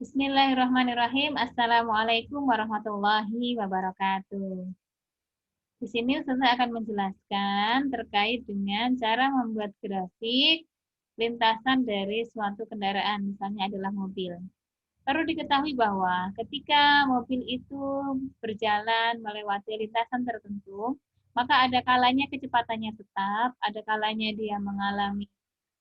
Bismillahirrahmanirrahim. Assalamualaikum warahmatullahi wabarakatuh. Di sini Ustazah akan menjelaskan terkait dengan cara membuat grafik lintasan dari suatu kendaraan, misalnya adalah mobil. Perlu diketahui bahwa ketika mobil itu berjalan melewati lintasan tertentu, maka ada kalanya kecepatannya tetap, ada kalanya dia mengalami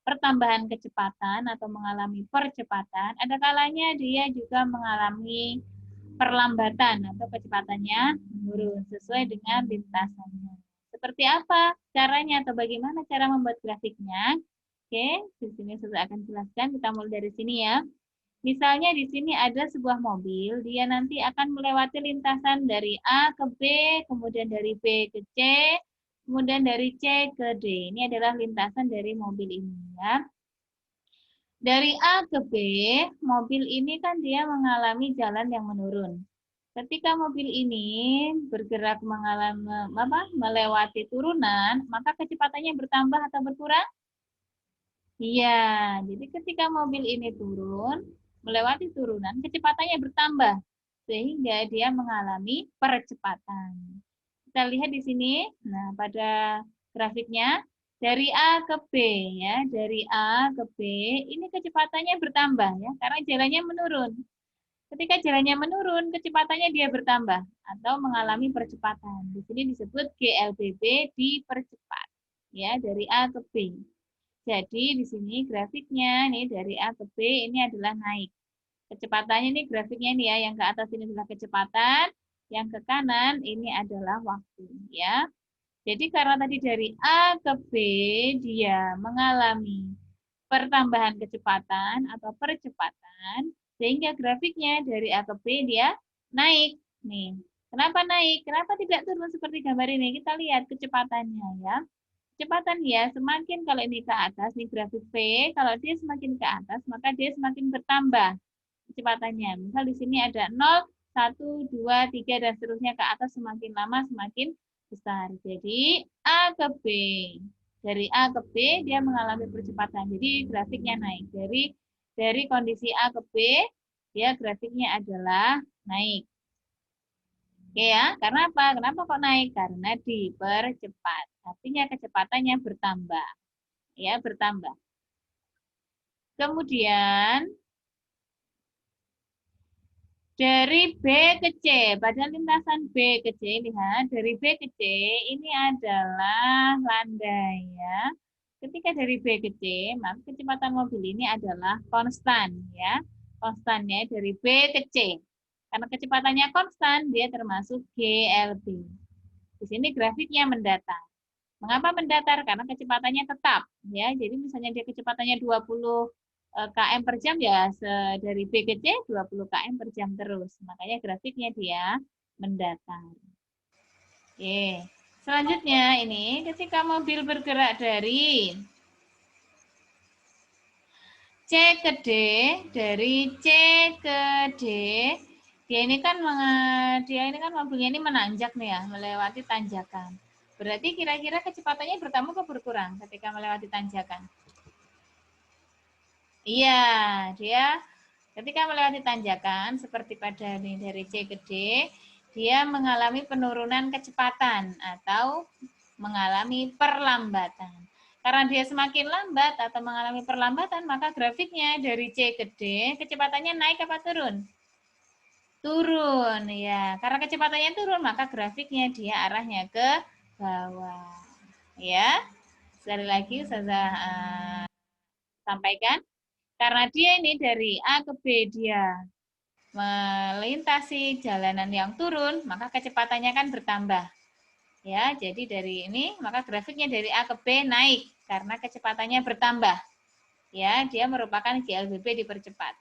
pertambahan kecepatan atau mengalami percepatan, ada kalanya dia juga mengalami perlambatan atau kecepatannya menurun sesuai dengan lintasannya. Seperti apa caranya atau bagaimana cara membuat grafiknya? Oke, di sini saya akan jelaskan. Kita mulai dari sini ya. Misalnya di sini ada sebuah mobil, dia nanti akan melewati lintasan dari A ke B, kemudian dari B ke C, kemudian dari C ke D. Ini adalah lintasan dari mobil ini ya. Dari A ke B, mobil ini kan dia mengalami jalan yang menurun. Ketika mobil ini bergerak melewati turunan, maka kecepatannya bertambah atau berkurang? Iya, jadi ketika mobil ini turun, melewati turunan, kecepatannya bertambah, sehingga dia mengalami percepatan. Kita lihat di sini, nah pada grafiknya, dari A ke B, ya, dari A ke B, ini kecepatannya bertambah, ya, karena jalannya menurun. Ketika jalannya menurun, kecepatannya dia bertambah, atau mengalami percepatan. Di sini disebut GLBB dipercepat, ya, dari A ke B. Jadi di sini grafiknya nih dari A ke B ini adalah naik. Kecepatannya ini grafiknya ini ya, yang ke atas ini adalah kecepatan, yang ke kanan ini adalah waktu ya. Jadi karena tadi dari A ke B dia mengalami pertambahan kecepatan atau percepatan, sehingga grafiknya dari A ke B dia naik. Nih, kenapa naik? Kenapa tidak turun seperti gambar ini? Kita lihat kecepatannya ya. Kecepatan ya, semakin kalau ini ke atas, nih grafik V, kalau dia semakin ke atas, maka dia semakin bertambah kecepatannya. Misal di sini ada 0, 1, 2, 3, dan seterusnya ke atas, semakin lama semakin besar. Jadi A ke B. Dari A ke B, dia mengalami percepatan. Jadi grafiknya naik. Dari kondisi A ke B, dia grafiknya adalah naik. Oke ya, karena apa? Kenapa kok naik? Karena dipercepat. Artinya kecepatannya bertambah. Ya, bertambah. Kemudian dari B ke C, pada lintasan B ke C, lihat dari B ke C ini adalah landai ya. Ketika dari B ke C, maka kecepatan mobil ini adalah konstan ya. Konstannya dari B ke C. Karena kecepatannya konstan, dia termasuk GLB. Di sini grafiknya mendatar. Mengapa mendatar? Karena kecepatannya tetap. Ya, jadi misalnya dia kecepatannya 20 km per jam, ya dari B ke C 20 km per jam terus. Makanya grafiknya dia mendatar. Oke. Selanjutnya ini ketika mobil bergerak dari C ke D, dari C ke D, dia ini kan mobilnya ini menanjak nih ya, melewati tanjakan. Berarti kira-kira kecepatannya bertambah atau berkurang ketika melewati tanjakan? Iya, dia ketika melewati tanjakan seperti pada nih dari C ke D, dia mengalami penurunan kecepatan atau mengalami perlambatan. Karena dia semakin lambat atau mengalami perlambatan, maka grafiknya dari C ke D, kecepatannya naik apa turun? Turun, ya. Karena kecepatannya turun, maka grafiknya dia arahnya ke bawah. Ya, sekali lagi saya sampaikan. Karena dia ini dari A ke B, dia melintasi jalanan yang turun, maka kecepatannya kan bertambah. Ya, jadi dari ini maka grafiknya dari A ke B naik karena kecepatannya bertambah. Ya, dia merupakan GLBB dipercepat.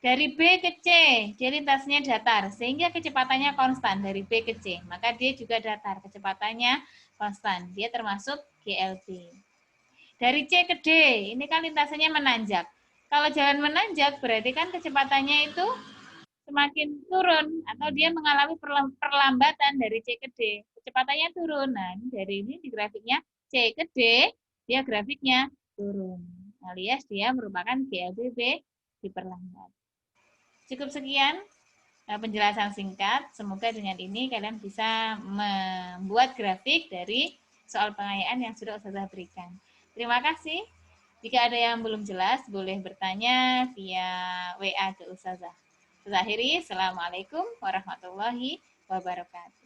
Dari B ke C, dia lintasnya datar sehingga kecepatannya konstan dari B ke C. Maka dia juga datar, kecepatannya konstan. Dia termasuk GLB. Dari C ke D, ini kan lintasannya menanjak. Kalau jalan menanjak berarti kan kecepatannya itu semakin turun atau dia mengalami perlambatan dari C ke D. Kecepatannya turun. Nah, dari ini di grafiknya C ke D, dia grafiknya turun. Alias dia merupakan GLBB diperlambat. Cukup sekian penjelasan singkat. Semoga dengan ini kalian bisa membuat grafik dari soal pengayaan yang sudah Ustazah berikan. Terima kasih. Jika ada yang belum jelas, boleh bertanya via WA ke Ustazah. Saya akhiri. Assalamualaikum warahmatullahi wabarakatuh.